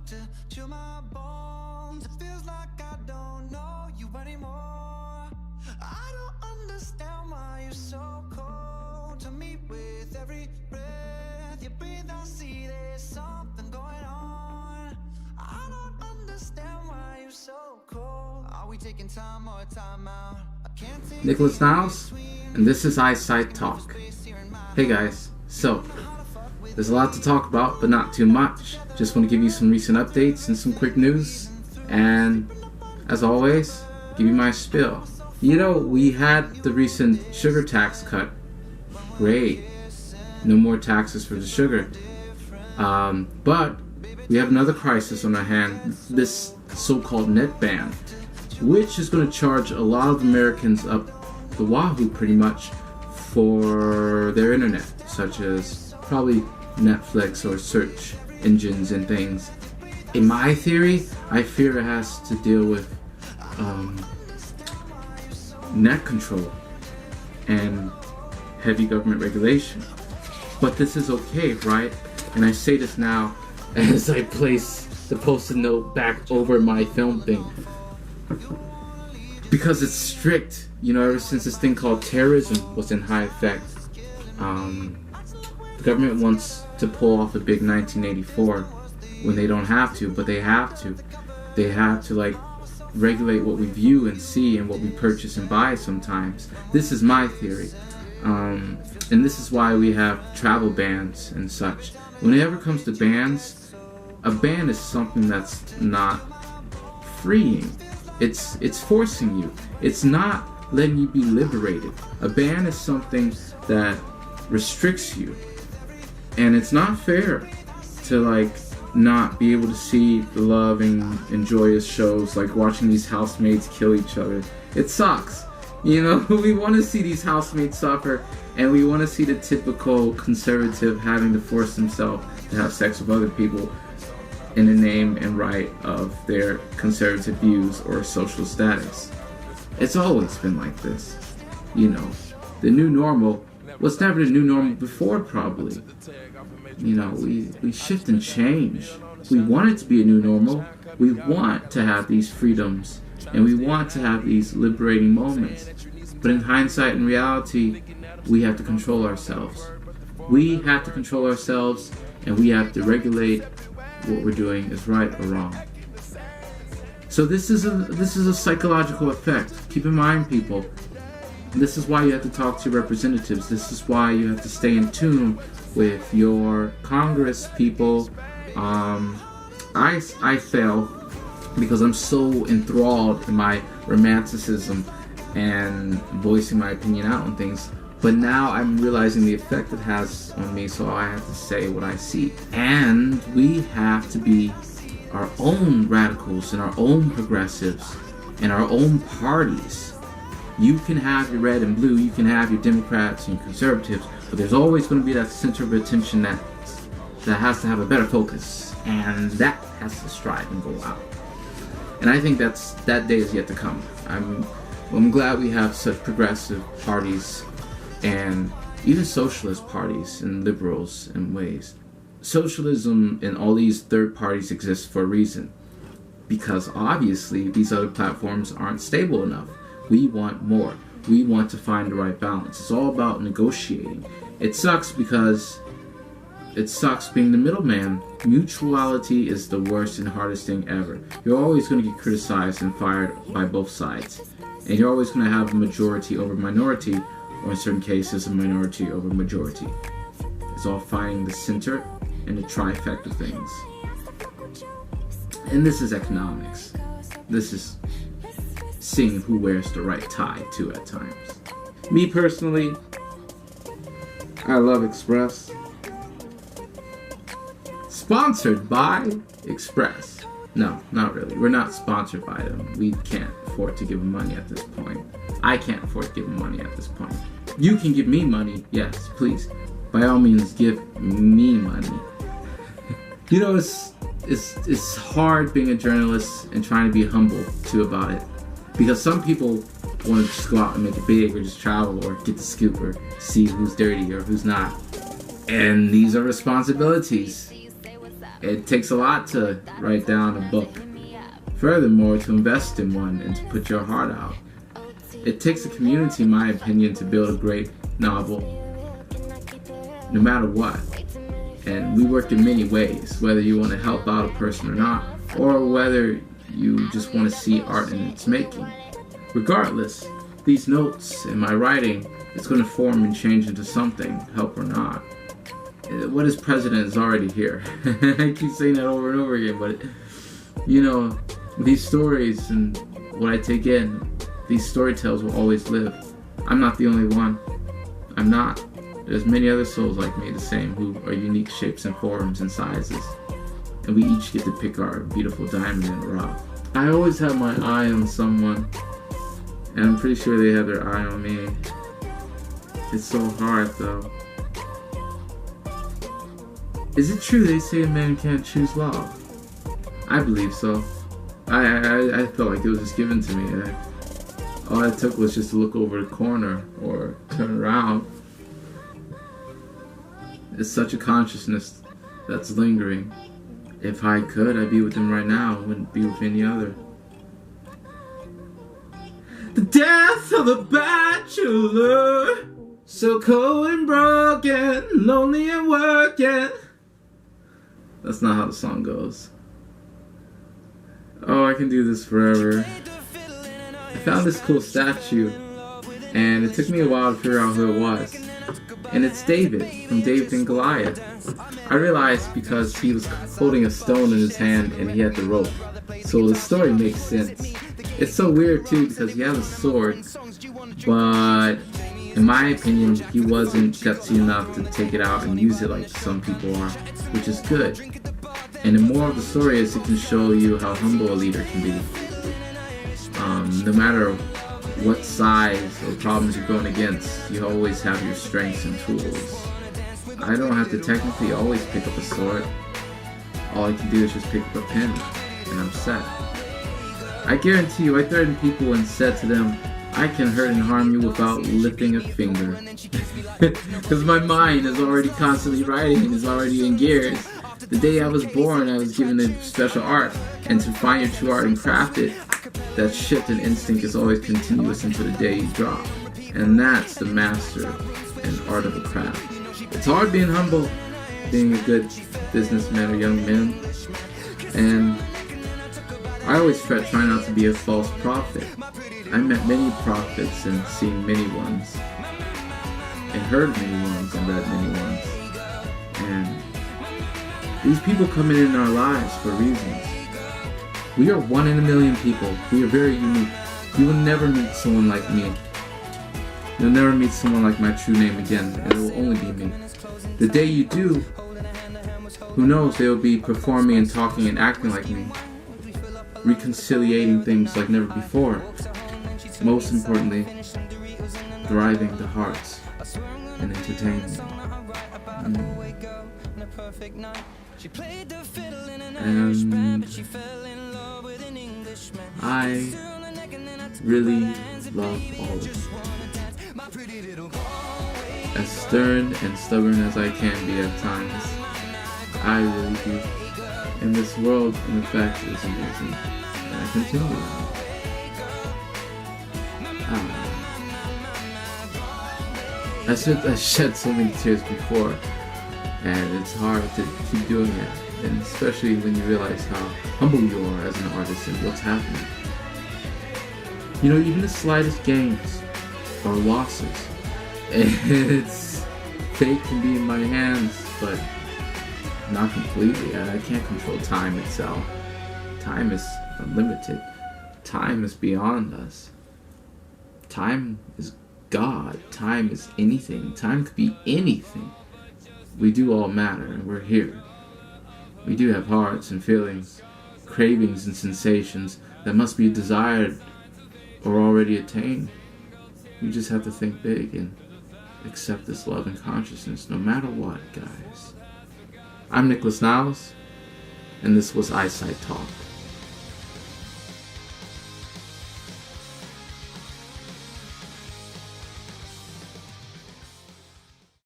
to chill my bones. It feels like I don't know you anymore. I don't understand why you're so cold to me. With every breath you breathe, I see there's something going on. I don't understand why you're so cold. Are we taking time or time out? I can't take Nicholas Niles, and this is Eyesight Talk. Hey guys, so there's a lot to talk about, but not too much. Just want to give you some recent updates and some quick news, and as always, give you my spiel. You know, we had the recent sugar tax cut. Great, no more taxes for the sugar. But we have another crisis on our hand, this so-called net ban, which is going to charge a lot of Americans up the wahoo pretty much for their internet, such as probably Netflix or search engines and things. In my theory, I fear it has to deal with net control and heavy government regulation. But this is okay, right? And I say this now as I place the post-it note back over my film thing, because it's strict. You know, ever since this thing called terrorism was in high effect, the government wants to pull off a big 1984 when they don't have to, but they have to. They have to, like, regulate what we view and see and what we purchase and buy sometimes. This is my theory. And this is why we have travel bans and such. When it ever comes to bans, a ban is something that's not freeing. It's forcing you. It's not letting you be liberated. A ban is something that restricts you. And it's not fair to, like, not be able to see the loving and joyous shows, like watching these housemates kill each other. It sucks. You know, we want to see these housemates suffer, and we want to see the typical conservative having to force himself to have sex with other people in the name and right of their conservative views or social status. It's always been like this. You know, the new normal was never the new normal before, probably. You know, we shift and change. We want it to be a new normal. We want to have these freedoms, and we want to have these liberating moments. But in hindsight and reality, we have to control ourselves. We have to control ourselves, and we have to regulate what we're doing is right or wrong. So this is a psychological effect. Keep in mind, people, this is why you have to talk to your representatives. This is why you have to stay in tune with your Congress people. I fail because I'm so enthralled in my romanticism and voicing my opinion out on things. But now I'm realizing the effect it has on me, so I have to say what I see. And we have to be our own radicals and our own progressives and our own parties. You can have your red and blue, you can have your Democrats and your conservatives, but there's always going to be that center of attention that has to have a better focus, and that has to strive and go out. And I think that day is yet to come. I'm glad we have such progressive parties and even socialist parties and liberals in ways. Socialism and all these third parties exist for a reason, because obviously these other platforms aren't stable enough. We want more. We want to find the right balance. It's all about negotiating. It sucks because it sucks being the middleman. Mutuality is the worst and hardest thing ever. You're always going to get criticized and fired by both sides. And you're always going to have a majority over minority, or in certain cases, a minority over majority. It's all finding the center and the trifecta things. And this is economics. This is seeing who wears the right tie, too, at times. Me, personally, I love Express. Sponsored by Express. No, not really. We're not sponsored by them. We can't afford to give them money at this point. I can't afford to give them money at this point. You can give me money, yes, please. By all means, give me money. You know, it's hard being a journalist and trying to be humble too about it, because some people want to just go out and make it big, or just travel, or get the scoop, or see who's dirty or who's not. And these are responsibilities. It takes a lot to write down a book. Furthermore, to invest in one and to put your heart out. It takes a community, in my opinion, to build a great novel, no matter what. And we work in many ways, whether you want to help out a person or not, or whether you just want to see art in its making. Regardless, these notes in my writing is going to form and change into something, help or not. What is president is already here. I keep saying that over and over again, but these stories and what I take in, these storytells will always live. I'm not the only one. I'm not. There's many other souls like me, the same, who are unique shapes and forms and sizes. And we each get to pick our beautiful diamond in the rough. I always have my eye on someone, and I'm pretty sure they have their eye on me. It's so hard, though. Is it true they say a man can't choose love? I believe so. I felt like it was just given to me. All it took was just to look over the corner or turn around. It's such a consciousness that's lingering. If I could, I'd be with him right now. I wouldn't be with any other. The death of a bachelor, so cold and broken, lonely and working. That's not how the song goes. Oh, I can do this forever. I found this cool statue, and it took me a while to figure out who it was. And it's David, from David and Goliath. I realized because he was holding a stone in his hand and he had the rope. So the story makes sense. It's so weird too because he has a sword, but in my opinion, he wasn't gutsy enough to take it out and use it like some people are, which is good. And the moral of the story is it can show you how humble a leader can be. No matter what size or problems you're going against, you always have your strengths and tools. I don't have to technically always pick up a sword. All I can do is just pick up a pen, and I'm set. I guarantee you, I threatened people and said to them, I can hurt and harm you without lifting a finger. Because my mind is already constantly writing and is already in gears. The day I was born, I was given a special art, and to find your true art and craft it, that shift in instinct is always continuous until the day you drop. And that's the master and art of a craft. It's hard being humble, being a good businessman or young man. And I always fret trying not to be a false prophet. I met many prophets and seen many ones, and heard many ones and read many ones. And these people come in our lives for reasons. We are 1 in a million people. We are very unique. You will never meet someone like me. You'll never meet someone like my true name again, and it will only be me. The day you do, who knows, they will be performing and talking and acting like me, reconciliating things like never before. Most importantly, thriving the hearts and entertaining. And I really love all of you. As stern and stubborn as I can be at times, I really do. And this world, in effect, is amazing. And I continue. I shed so many tears before, and it's hard to keep doing it. And especially when you realize how humble you are as an artist and what's happening. You know, even the slightest gains or losses, fate can be in my hands, but not completely. I can't control time itself. Time is unlimited. Time is beyond us. Time is God. Time is anything. Time could be anything. We do all matter, and we're here. We do have hearts and feelings, cravings and sensations that must be desired or already attained. We just have to think big and accept this love and consciousness no matter what, guys. I'm Nicholas Niles, and this was Eyesight Talk.